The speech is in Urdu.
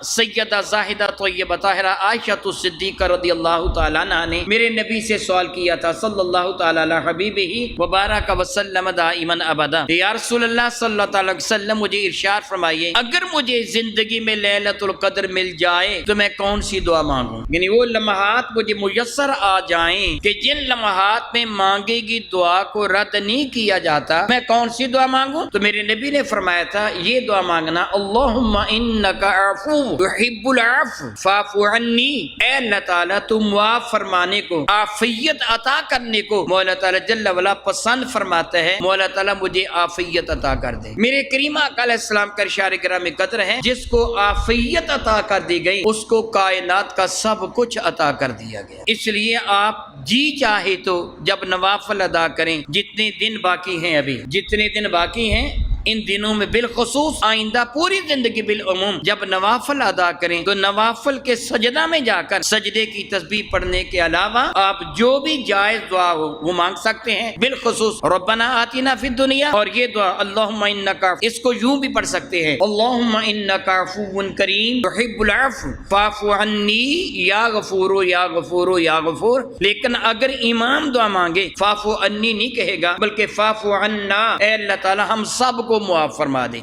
سیدہ زاہدہ طیبہ طاہرہ عائشہ صدیقہ رضی اللہ تعالیٰ عنہ نے میرے نبی سے سوال کیا تھا صلی اللہ تعالیٰ علی حبیبہ وبارک وسلم دائما ابدا، یا رسول اللہ صلی اللہ تعالیٰ علیہ وسلم مجھے ارشاد فرمائیے اگر مجھے زندگی میں لیلۃ القدر مل جائے تو میں کون سی دعا مانگوں؟ یعنی وہ لمحات مجھے میسر آ جائیں کہ جن لمحات میں مانگے گی دعا کو رد نہیں کیا جاتا، میں کون سی دعا مانگوں؟ تو میرے نبی نے فرمایا تھا یہ دعا مانگنا، اللہم انک عفو تحب العفو فاعف عنی، اے اللہ تعالیٰ تم معاف فرمانے کو، عافیت عطا کرنے کو مولا تعالیٰ جل وعلا پسند فرماتا ہے، مولا تعالیٰ مجھے عافیت عطا کر دے۔ میرے کریم آقا علیہ السلام کا ارشاد گرامی قدر ہے جس کو عافیت عطا کر دی گئی اس کو کائنات کا سب کچھ عطا کر دیا گیا۔ اس لیے آپ جی چاہے تو جب نوافل ادا کریں، جتنے دن باقی ہیں، ابھی جتنے دن باقی ہیں ان دنوں میں بالخصوص، آئندہ پوری زندگی بالعموم جب نوافل ادا کریں تو نوافل کے سجدہ میں جا کر سجدے کی تسبیح پڑھنے کے علاوہ آپ جو بھی جائز دعا ہو وہ مانگ سکتے ہیں، بالخصوص ربنا آتنا فی الدنیا، اور یہ دعا اللہم انک، اس کو یوں بھی پڑھ سکتے ہیں اللہم انک عفو کریم تحب العفو فاعف عنی یا غفور یا غفور یا غفور، لیکن اگر امام دعا مانگے فاعف عنی نہیں کہے گا بلکہ فاعف عنا، اے اللہ تعالی ہم سب کو معاف فرما دے۔